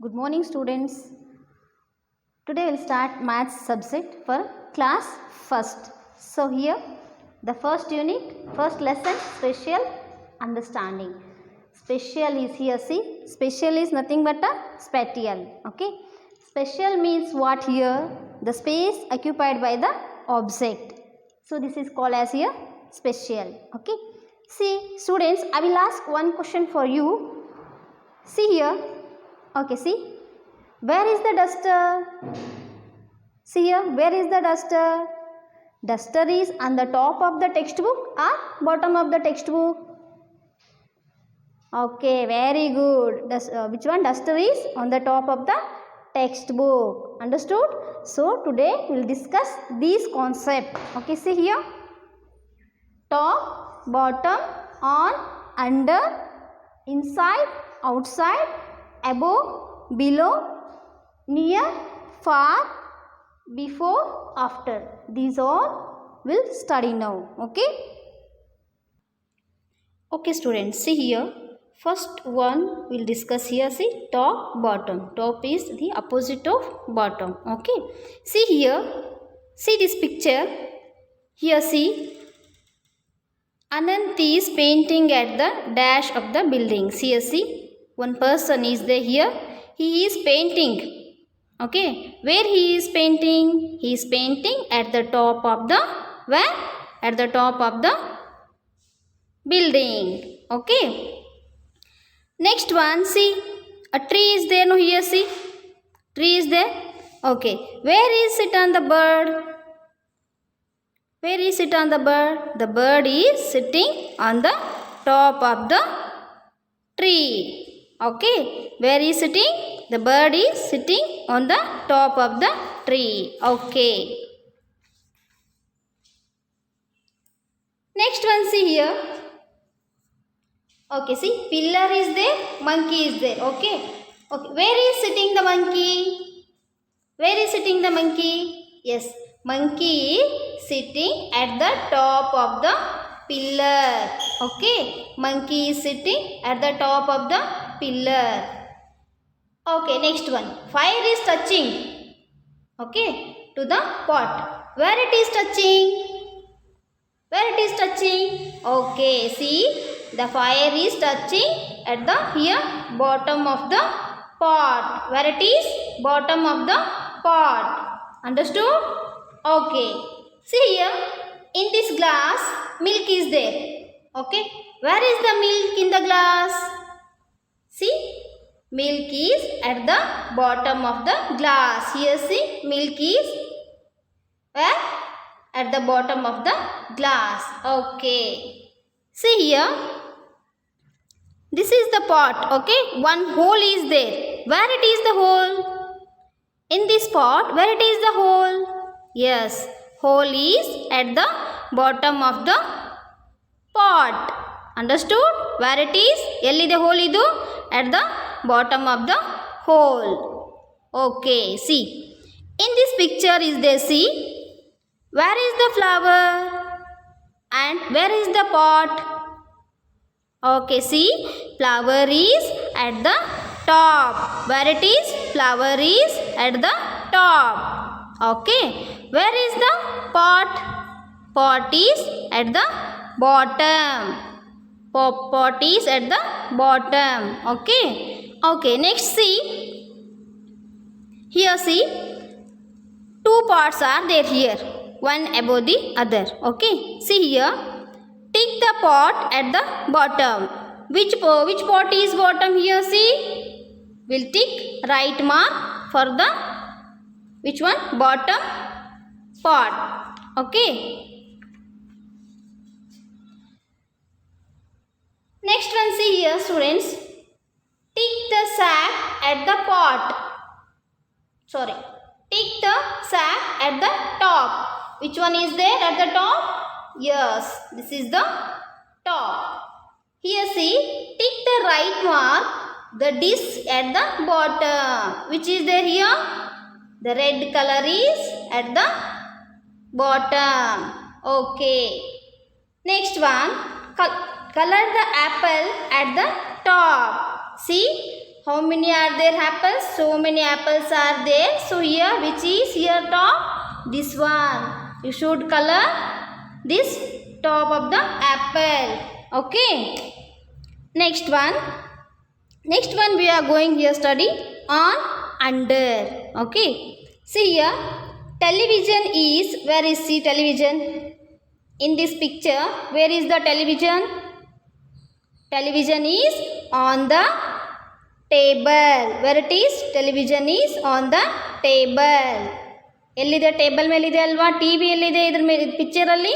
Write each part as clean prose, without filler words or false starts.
Good morning, students. Today we'll start maths subject for class first. So here the first unit, first lesson, special understanding. Special is here, see, special is nothing but a spatial. Okay, special means what here? The space occupied by the object. So this is called as here special. Okay, see students, I will ask one question for you. See here. Okay, see, where is the duster? See here, where is the duster? Duster is on the top of the textbook or bottom of the textbook? Okay, very good. Which one? Duster is on the top of the textbook. Understood? So today we will discuss these concepts. Okay, see here. Top, bottom, on, under, inside, outside, above, below, near, far, before, after. These all will study now. Okay? Okay, students, see here. First one we'll discuss here. See, top, bottom. Top is the opposite of bottom. Okay? See here. See this picture. Here, see. Anant is painting at the dash of the building. Here, see. One person is there here. He is painting. Okay. Where he is painting? He is painting at the top of the, where? At the top of the building. Okay. Next one, see. A tree is there. No, here, see. Tree is there. Okay. Where is it on the bird? Where is it on the bird? The bird is sitting on the top of the tree. Okay. Where is sitting? The bird is sitting on the top of the tree. Okay. Next one, see here. Okay, see, pillar is there, monkey is there. Okay. Okay. Where is sitting the monkey? Where is sitting the monkey? Yes. Monkey is sitting at the top of the pillar. Okay. Monkey is sitting at the top of the pillar. Okay, next one. Fire is touching. Okay. To the pot. Where it is touching? Where it is touching? Okay. See, the fire is touching at the here bottom of the pot. Where it is? Bottom of the pot. Understood? Okay. See here, in this glass, milk is there. Okay. Where is the milk in the glass? See, milk is at the bottom of the glass. Here, see, milk is where? At the bottom of the glass. Okay. See here, this is the pot. Okay. One hole is there. Where it is the hole? In this pot, where it is the hole? Yes, hole is at the bottom of the pot. Understood? Where it is? Elli the hole idu? At the bottom of the hole. Okay, see. In this picture is there, see. Where is the flower? And where is the pot? Okay, see. Flower is at the top. Where it is? Flower is at the top. Okay. Where is the pot? Pot is at the bottom. Pot is at the bottom. Okay. Okay. Next, see. Here, see. Two pots are there here. One above the other. Okay. See here. Tick the pot at the bottom. Which pot is bottom here? See. We'll tick right mark for the which one? Bottom pot. Okay. Next one, see here, students. Tick the sack at the pot. Sorry. Tick the sack at the top. Which one is there at the top? Yes. This is the top. Here, see. Tick the right mark. The disc at the bottom. Which is there here? The red color is at the bottom. Okay. Next one. Color the apple at the top. See, How many are there apples? So many apples are there. So here, which is here top? This one. You should color this top of the apple. Okay. Next one. Next one we are going here study on under. Okay. See here. Television is, where is the television? In this picture, where is the television? Television is on the table. Where it is? Television is on the table. ಎಲ್ಲಿದೆ? Table ಮೇಲಿದೆ ಅಲ್ವಾ? T V ಎಲ್ಲಿದೆ? ಇದ್ರ ಮೇಲೆ ಪಿಕ್ಚರಲ್ಲಿ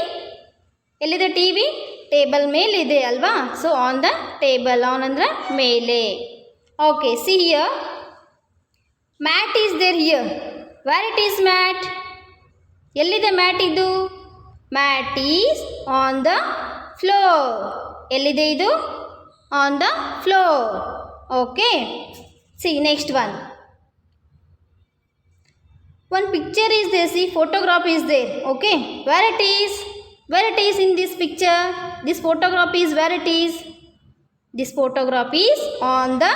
ಎಲ್ಲಿದೆ? T V table ಮೇಲಿದೆ ಅಲ್ವಾ? So on the table. On ಅಂದರೆ ಮೇಲೆ. Okay, see here. Mat is there here. Where it is mat? ಎಲ್ಲಿದೆ ಮ್ಯಾಟ್ ಇದು? Mat is on the floor. ಎಲ್ಲಿದೆ ಇದು? On the floor. Okay, see next one. One picture is there, see, photograph is there. Okay, where it is? Where it is in this picture? This photograph is where it is? This photograph is on the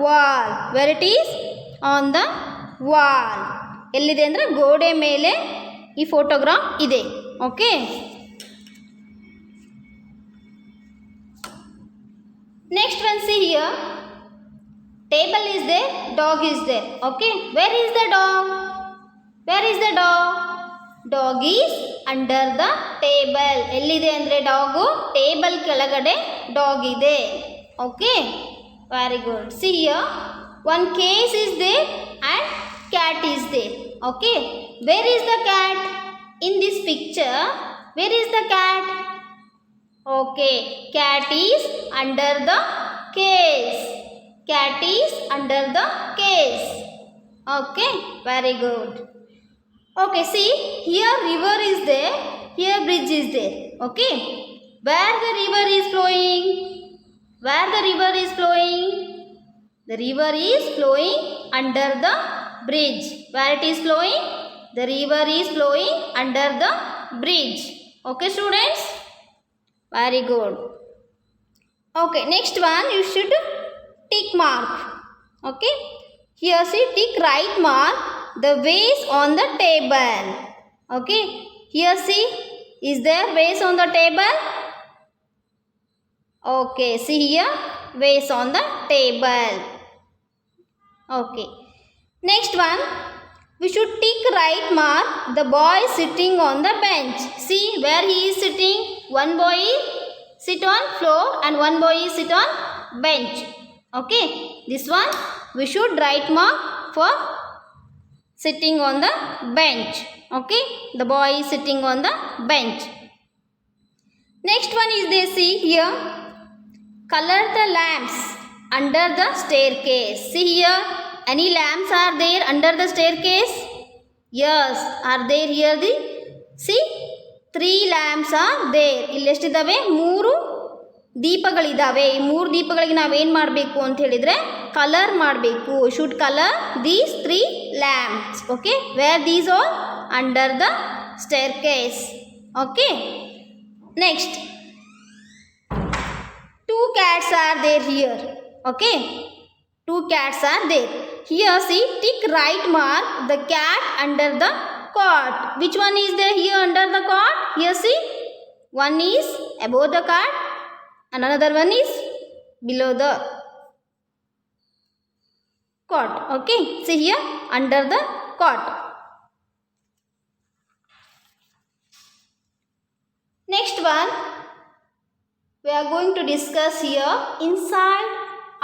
wall. Where it is? On the wall. ಎಲ್ಲಿದೆ ಅಂದರೆ ಗೋಡೆ ಮೇಲೆ ಈ photograph ಇದೆ. Okay, next one see here. Table is there, dog is there. Okay, where is the dog? Where is the dog? Dog is under the table. ಎಲ್ಲಿದೆ ಅಂದರೆ dog table ಕೆಳಗಡೆ dog ಇದೆ. Okay, very good. See here. One case is there and cat is there. Okay, where is the cat? In this picture, where is the cat? Okay, cat is under the case. Cat is under the case. Okay, very good. Okay, see, here river is there, here bridge is there. Okay, where the river is flowing? Where the river is flowing? The river is flowing under the bridge. Where it is flowing? The river is flowing under the bridge. Okay, students? Very good. Okay, next one you should tick mark. Okay, here see, tick right mark the vase on the table. Okay, here see, is there vase on the table? Okay, see here, vase on the table. Okay, next one we should tick right mark the boy sitting on the bench. See where he is sitting. One boy sit on floor and one boy is sit on bench. Okay, this one we should right mark for sitting on the bench. Okay, the boy is sitting on the bench. Next one is they see here. Color the lamps under the staircase. See here, any lamps are there under the staircase? Yes, are there here? The see, 3 lamps are there. ಇಲ್ಲಿ ಎಷ್ಟಿದ್ದಾವೆ? 3 ದೀಪಗಳಿದ್ದಾವೆ. ಈ 3 ದೀಪಗಳಿಗೆ ನಾವೇನು ಮಾಡಬೇಕು ಅಂತ ಹೇಳಿದರೆ colour ಮಾಡಬೇಕು. Should colour these 3 lamps. Okay, where these all? Under the staircase. Okay, next 2 cats are there here. Okay, 2 cats are there. Here see, tick right mark the cat under the cot. Which one is there here under the cot? Here see, one is above the cot and another one is below the cot. Okay, see here, under the cot. Next one we are going to discuss here, inside,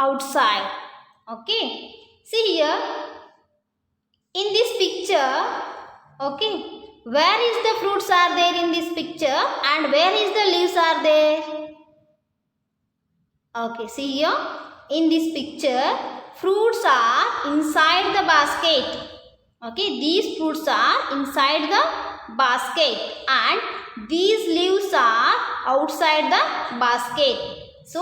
outside. Okay, see here in this picture. Okay, where is the fruits are there in this picture and where is the leaves are there? Okay, see here in this picture, fruits are inside the basket. Okay, these fruits are inside the basket and these leaves are outside the basket. So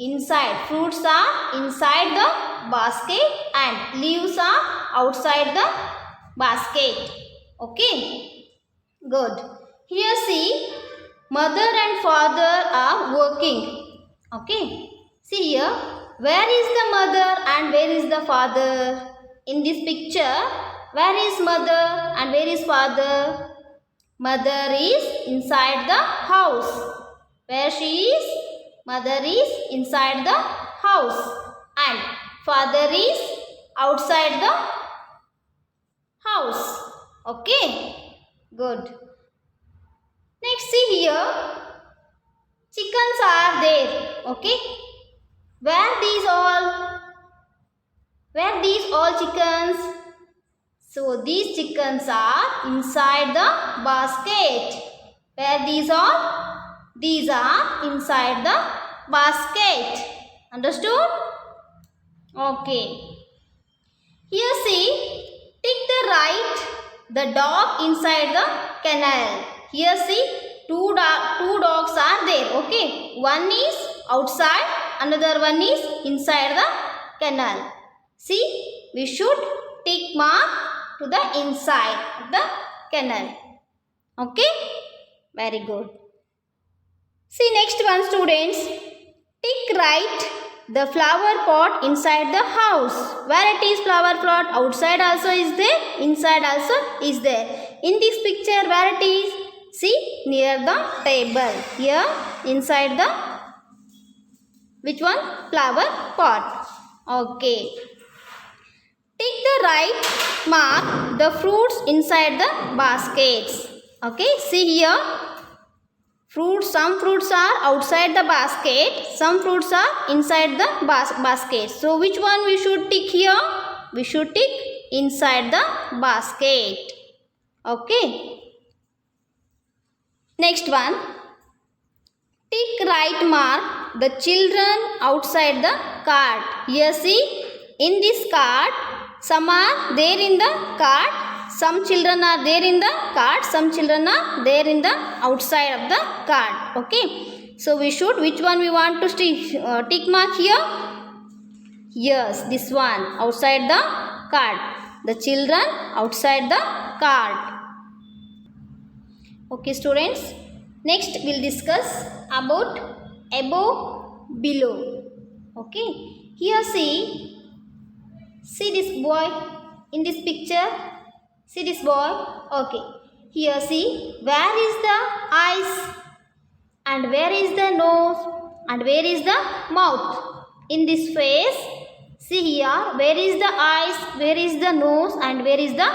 inside, fruits are inside the basket and leaves are outside the basket. Okay, good. Here see, mother and father are working. Okay, see here, where is the mother and where is the father? In this picture, where is mother and where is father? Mother is inside the house. Where she is? Mother is inside the house and father is outside the house. Okay, good. Next, see here, chickens are there. Okay, where these all chickens? So these chickens are inside the basket. Where these are? These are inside the basket. Understood? Okay. Here see, take the right, the dog inside the kennel. Here see, two dogs are there. Okay. One is outside, another one is inside the kennel. See, we should tick mark to the inside of the kennel. Okay. Very good. See next one, students. Tick right, the flower pot inside the house. Where it is flower pot? Outside also is there, inside also is there. In this picture, where it is? See, near the table. Here, inside the, which one? Flower pot. Okay. Take the right mark, the fruits inside the baskets. Okay, see here. Some fruits are outside the basket, some fruits are inside the basket. So which one we should tick here? We should tick inside the basket. Okay. Next one. Tick right mark, the children outside the cart. Here see, in this cart, some are there in the cart. Some children are there in the cart, some children are there in the outside of the cart. Okay. So we should, which one we want to tick mark here? Yes, this one, outside the cart. The children outside the cart. Okay, students. Next we'll discuss about above, below. Okay. Here see this boy in this picture. See this boy? Okay. Here see, where is the eyes and where is the nose and where is the mouth? In this face, see here, where is the eyes, where is the nose and where is the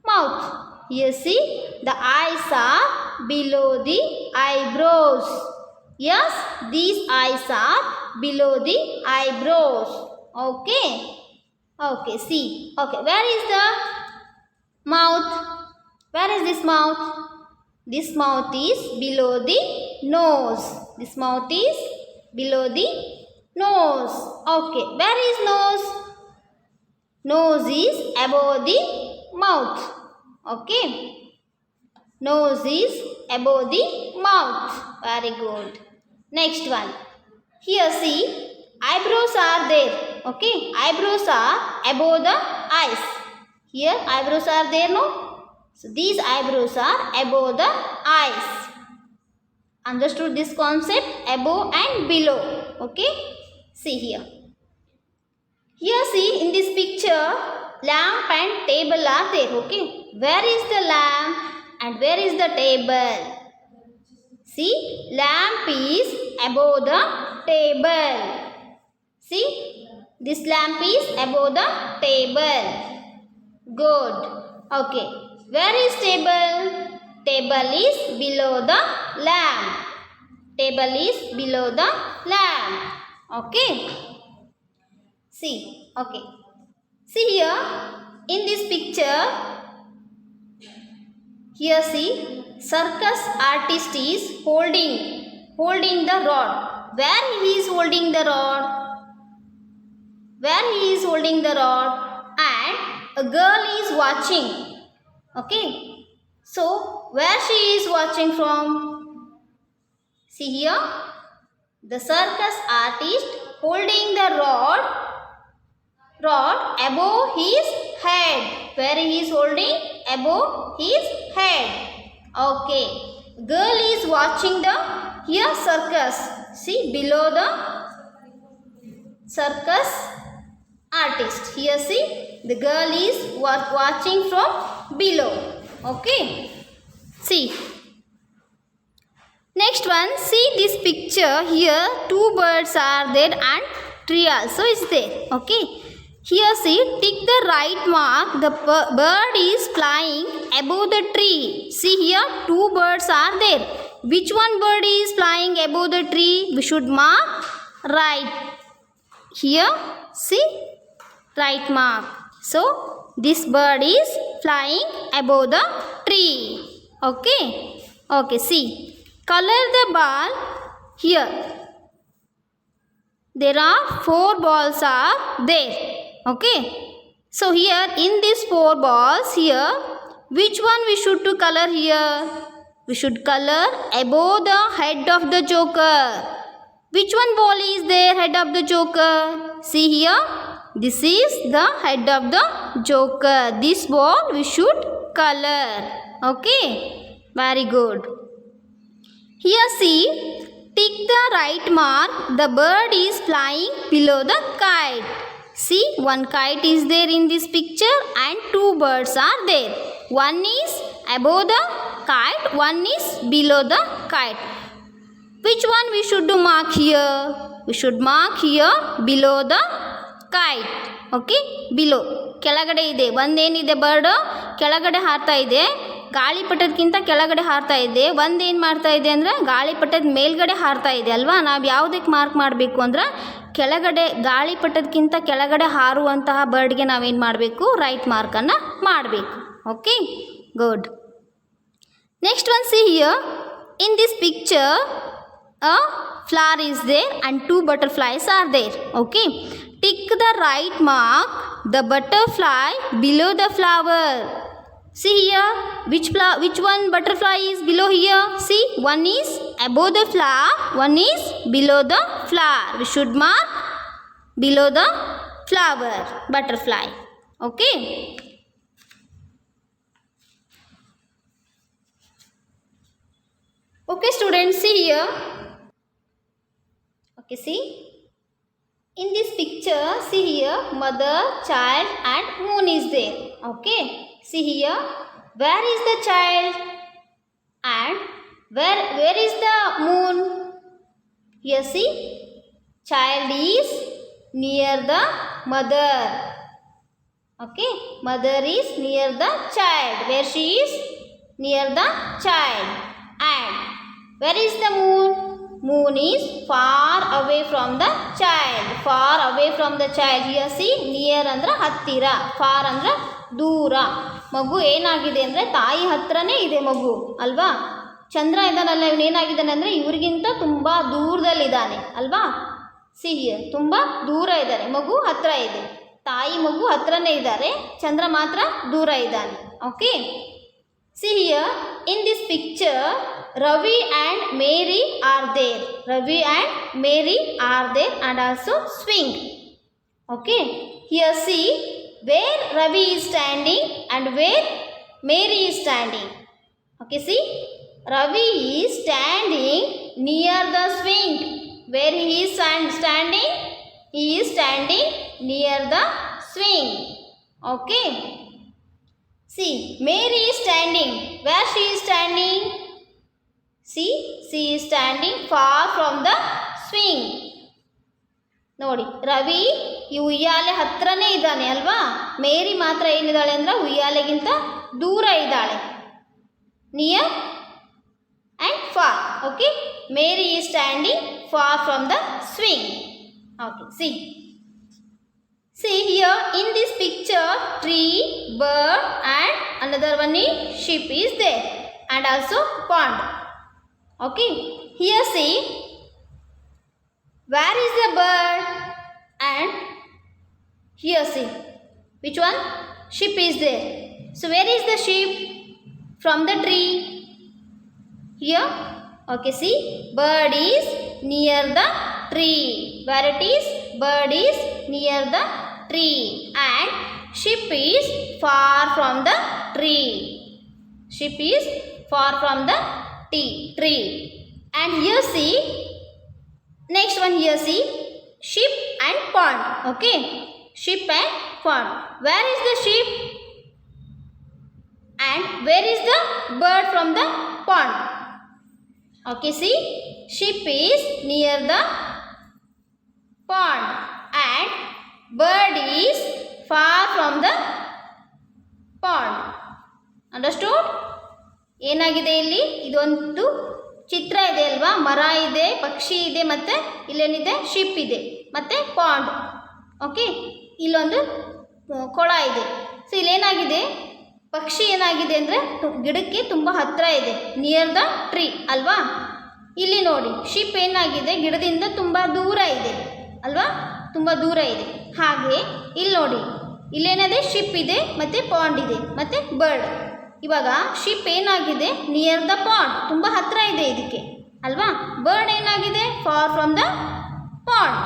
mouth? Here see, the eyes are below the eyebrows. Yes, these eyes are below the eyebrows. Okay. Okay, see. Okay, where is the mouth? Where is this mouth? This mouth is below the nose. This mouth is below the nose. Okay. Where is nose? Nose is above the mouth. Okay. Nose is above the mouth. Very good. Next one. Here see, eyebrows are there. Okay. Eyebrows are above the eyes. Here eyebrows are there, no? So these eyebrows are above the eyes. Understood this concept? Above and below. Okay. See here. Here see in this picture, lamp and table are there. Okay. Where is the lamp and where is the table? See, lamp is above the table. See, this lamp is above the table. Good. Okay. Where is table? Table is below the lamp. Table is below the lamp. Okay. See. Okay. See here. In this picture. Here see. Circus artist is holding the rod. Where he is holding the rod? Where he is holding the rod? And a girl is watching. Okay. So, where she is watching from? See here. The circus artist holding the rod above his head. Where he is holding? Above his head. Okay. Girl is watching the here circus. See below the circus artist. Here see, the girl is watching from below. Okay, see. Next one, see this picture. Here two birds are there and tree also is there. Okay, here see, tick the right mark. The bird is flying above the tree. See here, two birds are there. Which one bird is flying above the tree? We should mark right. Here see, right mark. So this bird is flying above the tree. Okay, okay, see. Color the ball. Here there are 4 balls are there. Okay, so here in these 4 balls, here which one we should to color? Here we should color above the head of the joker. Which one ball is there, head of the joker? See here, this is the head of the joker. This ball we should color. Okay, very good. Here see, tick the right mark. The bird is flying below the kite. See, one kite is there in this picture and 2 birds are there. One is above the kite, one is below the kite. Which one we should do mark here? We should mark here below the kite. Okay, below. ಕೆಳಗಡೆ ಇದೆ, ಒಂದೇನಿದೆ bird ಕೆಳಗಡೆ ಹಾರ್ತಾ ಇದೆ, ಗಾಳಿಪಟದಕ್ಕಿಂತ ಕೆಳಗಡೆ ಹಾರ್ತಾ ಇದೆ. ಒಂದೇನು ಮಾಡ್ತಾ ಇದೆ ಅಂದರೆ ಗಾಳಿಪಟದ ಮೇಲ್ಗಡೆ ಹಾರ್ತಾ ಇದೆ ಅಲ್ವಾ. ನಾವು ಯಾವುದಕ್ಕೆ ಮಾರ್ಕ್ ಮಾಡಬೇಕು ಅಂದ್ರೆ ಕೆಳಗಡೆ, ಗಾಳಿಪಟದಕ್ಕಿಂತ ಕೆಳಗಡೆ ಹಾರುವಂತಹ ಬರ್ಡ್ಗೆ ನಾವೇನು ಮಾಡಬೇಕು, ರೈಟ್ ಮಾರ್ಕನ್ನು ಮಾಡಬೇಕು. Okay, good. Next one, see here in this picture a flower is there and 2 butterflies are there. Okay, tick the right mark. The butterfly below the flower. See here, which one butterfly is below here? See, one is above the flower, one is below the flower. We should mark below the flower butterfly. Okay, okay students, see here. Okay, see, in this picture, see here, mother, child and moon is there. Okay, see here, where is the child and where is the moon? Here see, child is near the mother. Okay, mother is near the child, where she is near the child. And where is the moon? Moon is far away from the child, far away from the child. Here see, near ಅಂದ್ರೆ ಹತ್ತಿರ, far ಅಂದ್ರೆ ದೂರ. ಮಗು ಏನಾಗಿದೆ ಅಂದರೆ ತಾಯಿ ಹತ್ರನೇ ಇದೆ ಮಗು ಅಲ್ವಾ. ಚಂದ್ರ ಇದ್ದಾನಲ್ಲ, ಇವನೇನಾಗಿದ್ದಾನೆ ಅಂದರೆ ಇವ್ರಿಗಿಂತ ತುಂಬ ದೂರದಲ್ಲಿದ್ದಾನೆ ಅಲ್ವಾ. ಸಿ ಹಿಯರ್, ತುಂಬ ದೂರ ಇದ್ದಾರೆ, ಮಗು ಹತ್ತಿರ ಇದೆ. ತಾಯಿ ಮಗು ಹತ್ರನೇ ಇದ್ದಾರೆ, ಚಂದ್ರ ಮಾತ್ರ ದೂರ ಇದ್ದಾನೆ. Okay, see here in this picture Ravi and Mary are there. Ravi and Mary are there and also swing. Okay, here see, where Ravi is standing and where Mary is standing. Okay, see, Ravi is standing near the swing. Where he is standing? He is standing near the swing. Okay, see, Mary is standing. Where she is standing? See, she is standing far from the swing. ನೋಡಿ, ರವಿ ಈ ಉಯ್ಯಾಲೆ ಹತ್ರನೇ ಇದ್ದಾನೆ ಅಲ್ವಾ. ಮೇರಿ ಮಾತ್ರ ಏನಿದ್ದಾಳೆ ಅಂದರೆ ಉಯ್ಯಾಲೆಗಿಂತ ದೂರ ಇದ್ದಾಳೆ, near and for. Okay, Mary is standing for from the swing. Okay, see here in this picture, tree, bird and another one is sheep is there and also pond. Okay, here see, where is the bird and here see, which one? Sheep is there. So where is the sheep? From the tree. Here. Okay, see, bird is near the tree. Where it is? Bird is near the tree and sheep is far from the tree. Sheep is far from the tree. And here see, next one, here see, sheep and pond. Okay, sheep and pond. Where is the sheep and where is the bird from the pond? Okay, see, sheep is near the pond and bird is far from the pond. Understood? ಏನಾಗಿದೆ ಇಲ್ಲಿ, ಇದೊಂದು ಚಿತ್ರ ಇದೆ ಅಲ್ವಾ, ಮರ ಇದೆ, ಪಕ್ಷಿ ಇದೆ, ಮತ್ತು ಇಲ್ಲೇನಿದೆ, ಶಿಪ್ ಇದೆ, ಮತ್ತು ಪಾಂಡ್. ಓಕೆ, ಇಲ್ಲೊಂದು ಕೊಳ ಇದೆ. ಸೊ ಇಲ್ಲೇನಾಗಿದೆ, ಪಕ್ಷಿ ಏನಾಗಿದೆ ಅಂದರೆ ಗಿಡಕ್ಕೆ ತುಂಬ ಹತ್ತಿರ ಇದೆ, ನಿಯರ್ ದ ಟ್ರೀ ಅಲ್ವಾ. ಇಲ್ಲಿ ನೋಡಿ, ಶಿಪ್ ಏನಾಗಿದೆ, ಗಿಡದಿಂದ ತುಂಬ ದೂರ ಇದೆ ಅಲ್ವಾ, ತುಂಬ ದೂರ ಇದೆ. ಹಾಗೆ ಇಲ್ಲಿ ನೋಡಿ, ಇಲ್ಲೇನಿದೆ, ಶಿಪ್ ಇದೆ, ಮತ್ತು ಪಾಂಡ್ ಇದೆ, ಮತ್ತು ಬರ್ಡ್. ಇವಾಗ ಶಿಪ್ ಏನಾಗಿದೆ, ನಿಯರ್ ದ ಪಾಂಡ್, ತುಂಬ ಹತ್ತಿರ ಇದೆ ಇದಕ್ಕೆ ಅಲ್ವಾ. ಬರ್ಡ್ ಏನಾಗಿದೆ, ಫಾರ್ ಫ್ರಮ್ ದ ಪಾಂಡ್,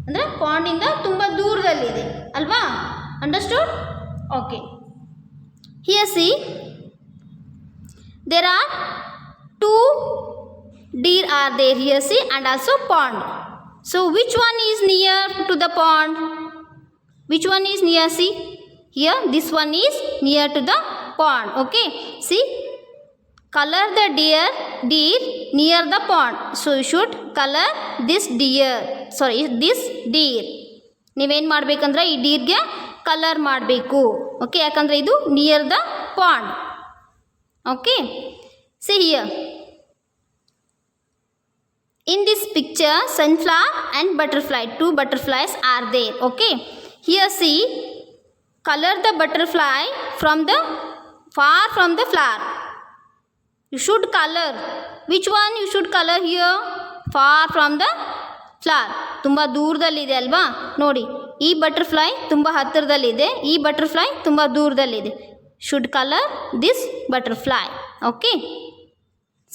ಅಂದರೆ ಪಾಂಡಿಂದ ತುಂಬ ದೂರದಲ್ಲಿದೆ ಅಲ್ವಾ. Understood? Okay, here see there are two deer are there, here see, and also pond. So which one is near to the pond? Which one is near? See here, this one is near to the pond. Okay, see, color the deer near the pond. So you should color this deer, sorry, this deer. ನೀವೇನು ಮಾಡಬೇಕಂದ್ರೆ ಈ ಡೀರ್ಗೆ colour ಮಾಡಬೇಕು. Okay, ಯಾಕಂದರೆ ಇದು near the pond. Okay, see here, in this picture sunflower and butterfly, two butterflies are there. Okay, here see, color the butterfly from the far from the flower. You should color. Which one you should color here? Far from the flower. ತುಂಬ ದೂರದಲ್ಲಿದೆ ಅಲ್ವಾ. ನೋಡಿ, ಈ butterfly ತುಂಬ ಹತ್ತಿರದಲ್ಲಿದೆ, ಈ butterfly ತುಂಬ ದೂರದಲ್ಲಿದೆ. Should colour this butterfly. Okay,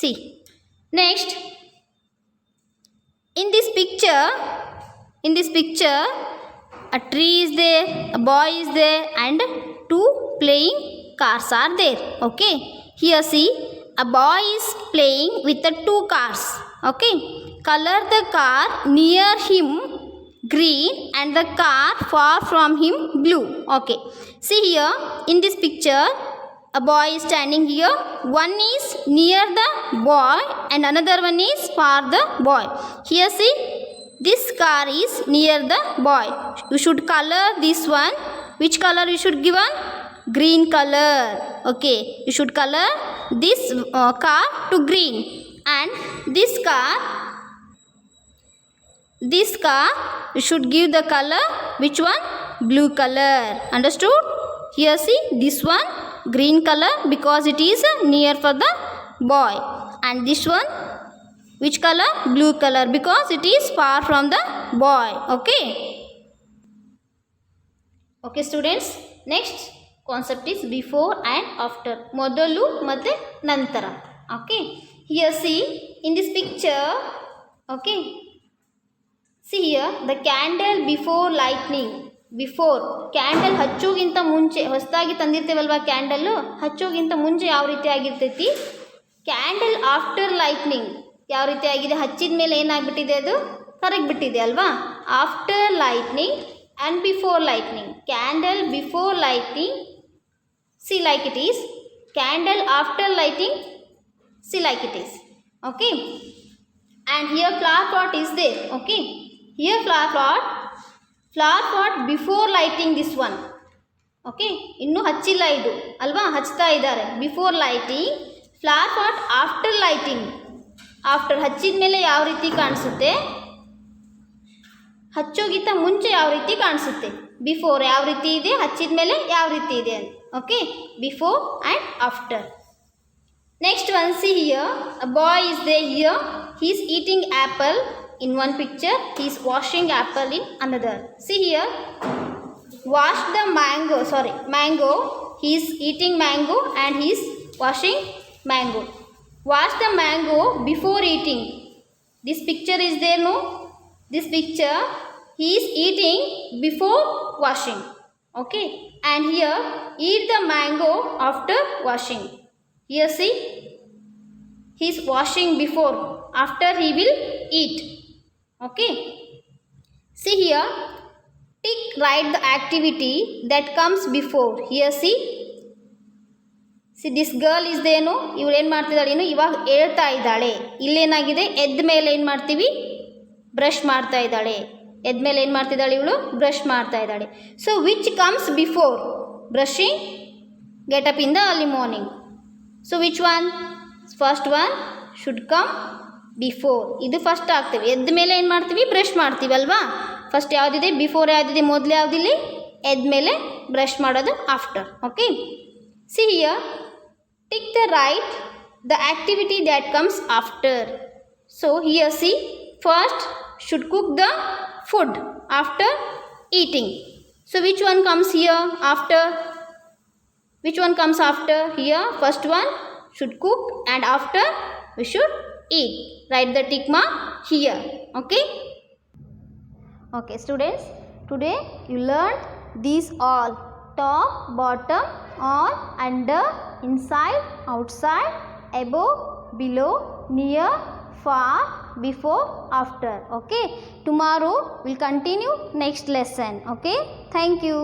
see next, in this picture a tree is there, a boy is there, and two playing cars are there. Okay, here see, a boy is playing with the two cars. Okay, color the car near him green and the car far from him blue. Okay, see here, in this picture a boy is standing here, one is near the boy and another one is far the boy. Here see, this car is near the boy. You should color this one. Which color you should give on? Green color. Okay, you should color this car to green, and this car you should give the color, which one? Blue color. Understood? Here see, this one green color because it is near for the boy, and this one which color? Blue color because it is far from the boy. Okay, okay students, next concept is before and after. ಮೊದಲು ಮತ್ತು ನಂತರ. Okay, here see, in this picture, okay, see here, the candle before lightning. Before, candle ಹಚ್ಚೋಗಿಂತ ಮುಂಚೆ, ಹೊಸದಾಗಿ ತಂದಿರ್ತೇವಲ್ವ candle, ಹಚ್ಚೋಗಿಂತ ಮುಂಚೆ ಯಾವ ರೀತಿ ಆಗಿರ್ತೈತಿ. ಕ್ಯಾಂಡಲ್ ಆಫ್ಟರ್ ಲೈಟ್ನಿಂಗ್ ಯಾವ ರೀತಿ ಆಗಿದೆ, ಹಚ್ಚಿದ ಮೇಲೆ ಏನಾಗ್ಬಿಟ್ಟಿದೆ, ಅದು ಕರಗಿಬಿಟ್ಟಿದೆ ಅಲ್ವಾ. After lightning and before lightning. Candle before lightning, see like it is. Candle after lighting, see like it is. Okay, and here flower pot is there. Okay, here flower pot before lighting this one. Okay, ಇನ್ನೂ ಹಚ್ಚಿಲ್ಲ ಇದು ಅಲ್ವಾ, ಹಚ್ತಾ ಇದ್ದಾರೆ. Before lighting, flower pot after lighting. After, ಹಚ್ಚಿದ ಮೇಲೆ ಯಾವ ರೀತಿ ಕಾಣಿಸುತ್ತೆ, ಹಚ್ಚೋಗಿಂತ ಮುಂಚೆ ಯಾವ ರೀತಿ ಕಾಣಿಸುತ್ತೆ. ಬಿಫೋರ್ ಯಾವ ರೀತಿ ಇದೆ, ಹಚ್ಚಿದ ಮೇಲೆ ಯಾವ ರೀತಿ ಇದೆ ಅಂತ. Okay, before and after. Next one, see here, a boy is they here. He is eating apple. In one picture, he is washing apple in another. See here, wash the mango. Sorry, mango. He is eating mango and he is washing mango. Wash the mango before eating. This picture is there, no? This picture, he is eating before washing. Okay, and here, eat the mango after washing. Here see, he is washing before. After he will eat. Okay, See here, tick, write the activity that comes before. Here see this girl is ಏನು, ಇವಳು ಏನು ಮಾಡ್ತಿದ್ದಾಳೆ, ಏನು ಇವಾಗ ಹೇಳ್ತಾ ಇದ್ದಾಳೆ. ಇಲ್ಲೇನಾಗಿದೆ, ಎದ್ದ ಮೇಲೆ ಏನು ಮಾಡ್ತೀವಿ, ಬ್ರಷ್ ಮಾಡ್ತಾ ಇದ್ದಾಳೆ. ಎದ್ದ ಮೇಲೆ ಏನು ಮಾಡ್ತಿದ್ದಾಳೆ ಇವಳು, ಬ್ರಷ್ ಮಾಡ್ತಾ ಇದ್ದಾಳೆ. So which comes before brushing, get up in the early morning. So which one, first one should come before. ಇದು ಫಸ್ಟ್ ಆಗ್ತೀವಿ. ಎದ್ದ ಮೇಲೆ ಏನು ಮಾಡ್ತೀವಿ, ಬ್ರಷ್ ಮಾಡ್ತೀವಿ ಅಲ್ವಾ. ಫಸ್ಟ್ ಯಾವುದಿದೆ, ಬಿಫೋರ್ ಯಾವುದಿದೆ, ಮೊದಲು ಯಾವುದಿಲ್ಲಿ, ಎದ್ದ ಮೇಲೆ ಬ್ರಷ್ ಮಾಡೋದು after. Okay, see here, tick the right the activity that comes after. So here see, first should cook the food after eating. So which one comes here after, which one comes after here, first one should cook and after we should eat. Write the tick mark here. Okay, okay students, today you learned these all: top, bottom, on, under, inside, outside, above, below, near, far, before, after. Okay, tomorrow we'll continue next lesson. Okay, thank you.